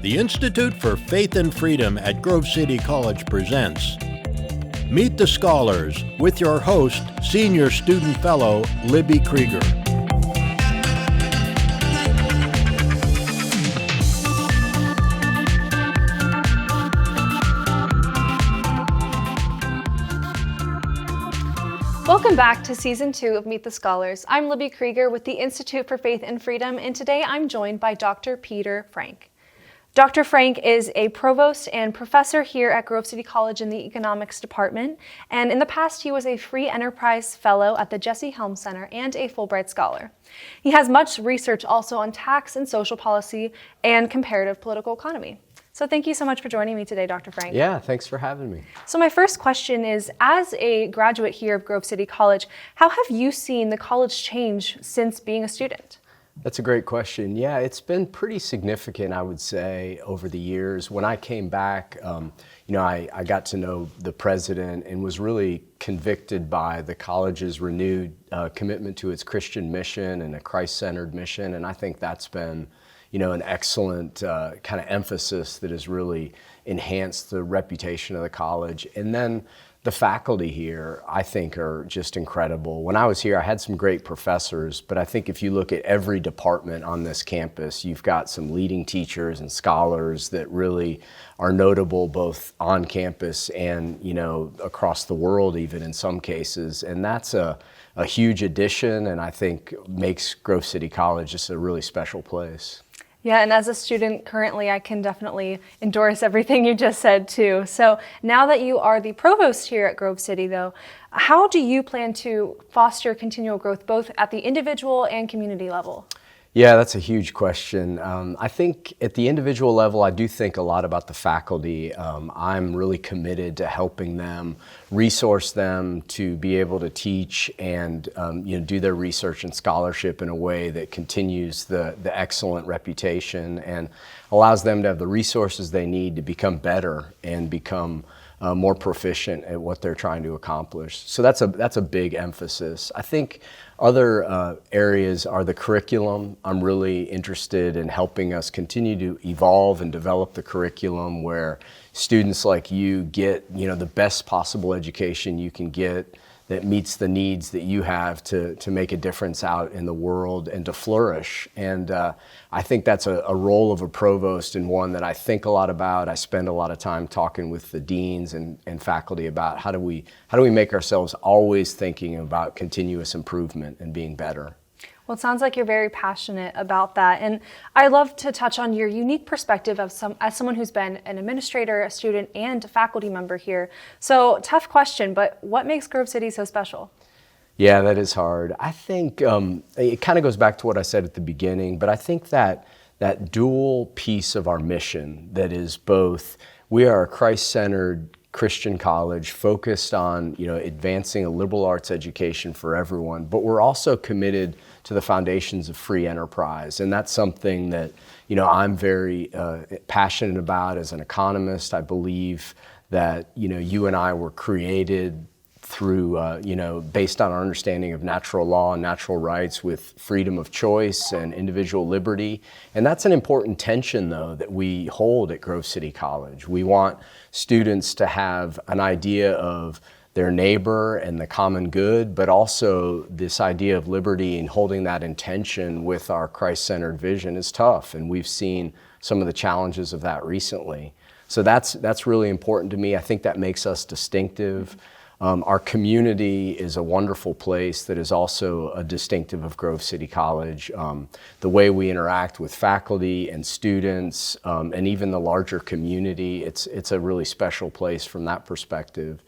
The Institute for Faith and Freedom at Grove City College presents Meet the Scholars with your host, Senior Student Fellow Libby Krieger. Welcome back to Season 2 of Meet the Scholars. I'm Libby Krieger with the Institute for Faith and Freedom, and today I'm joined by Dr. Peter Frank. Dr. Frank is a provost and professor here at Grove City College in the economics department, and in the past he was a free enterprise fellow at the Jesse Helms Center and a Fulbright scholar. He has much research also on tax and social policy and comparative political economy. So thank you so much for joining me today, Dr. Frank. Yeah, thanks for having me. So my first question is, as a graduate here of Grove City College, how have you seen the college change since being a student? That's a great question. Yeah, it's been pretty significant, I would say, over the years. When I came back, I got to know the president and was really convicted by the college's renewed commitment to its Christian mission and a Christ-centered mission. And I think that's been, an excellent kind of emphasis that has really enhanced the reputation of the college. And then the faculty here, I think, are just incredible. When I was here, I had some great professors, but I think if you look at every department on this campus, you've got some leading teachers and scholars that really are notable both on campus and, across the world even in some cases. And that's a huge addition, and I think makes Grove City College just a really special place. Yeah, and as a student currently, I can definitely endorse everything you just said too. So now that you are the provost here at Grove City though, how do you plan to foster continual growth both at the individual and community level? Yeah, that's a huge question. I think at the individual level, I do think a lot about the faculty. I'm really committed to helping them, resource them to be able to teach and do their research and scholarship in a way that continues the excellent reputation and allows them to have the resources they need to become better and become more proficient at what they're trying to accomplish. So that's a big emphasis. I think other areas are the curriculum. I'm really interested in helping us continue to evolve and develop the curriculum where students like you get, the best possible education you can get that meets the needs that you have to make a difference out in the world and to flourish. And I think that's a role of a provost and one that I think a lot about. I spend a lot of time talking with the deans and faculty about how do we make ourselves always thinking about continuous improvement and being better. Well, it sounds like you're very passionate about that. And I love to touch on your unique perspective as someone who's been an administrator, a student, and a faculty member here. So tough question, but what makes Grove City so special? Yeah, that is hard. I think it kind of goes back to what I said at the beginning, but I think that dual piece of our mission that is both, we are a Christ-centered Christian college focused on, advancing a liberal arts education for everyone, but we're also committed to the foundations of free enterprise. And that's something that, I'm very passionate about as an economist. I believe that, you and I were created through, based on our understanding of natural law and natural rights with freedom of choice and individual liberty. And that's an important tension, though, that we hold at Grove City College. We want students to have an idea of their neighbor and the common good, but also this idea of liberty and holding that in tension with our Christ-centered vision is tough. And we've seen some of the challenges of that recently. So that's really important to me. I think that makes us distinctive. Our community is a wonderful place that is also a distinctive of Grove City College. The way we interact with faculty and students and even the larger community, it's a really special place from that perspective.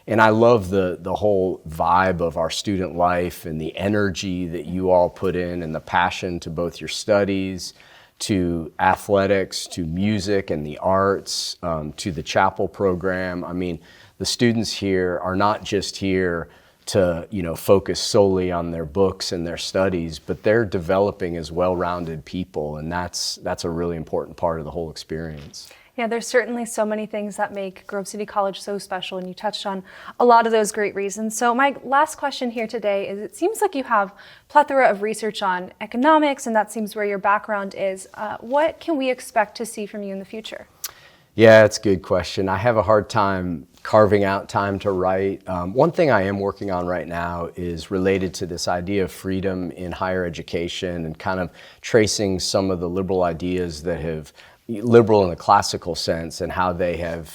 And I love the whole vibe of our student life and the energy that you all put in and the passion to both your studies, to athletics, to music and the arts, to the chapel program. I mean, the students here are not just here to, focus solely on their books and their studies, but they're developing as well-rounded people, and that's a really important part of the whole experience. Yeah, there's certainly so many things that make Grove City College so special, and you touched on a lot of those great reasons. So my last question here today is, it seems like you have a plethora of research on economics, and that seems where your background is. What can we expect to see from you in the future? Yeah, it's a good question. I have a hard time carving out time to write. One thing I am working on right now is related to this idea of freedom in higher education, and kind of tracing some of the liberal ideas that have liberal in the classical sense, and how they've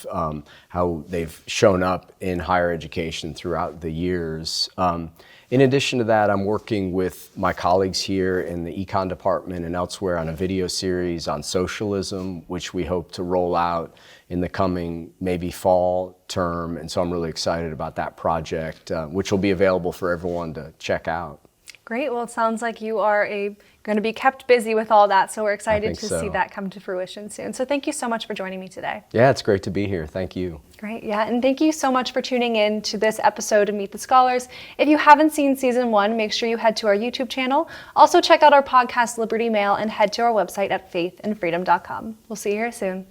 shown up in higher education throughout the years. In addition to that, I'm working with my colleagues here in the econ department and elsewhere on a video series on socialism, which we hope to roll out in the coming maybe fall term. And so I'm really excited about that project, which will be available for everyone to check out. Great. Well, it sounds like you are going to be kept busy with all that, so we're excited to see that come to fruition soon. So thank you so much for joining me today. Yeah, it's great to be here. Thank you. Great. Yeah, and thank you so much for tuning in to this episode of Meet the Scholars. If you haven't seen season 1, make sure you head to our YouTube channel. Also check out our podcast, Liberty Mail, and head to our website at faithandfreedom.com. We'll see you here soon.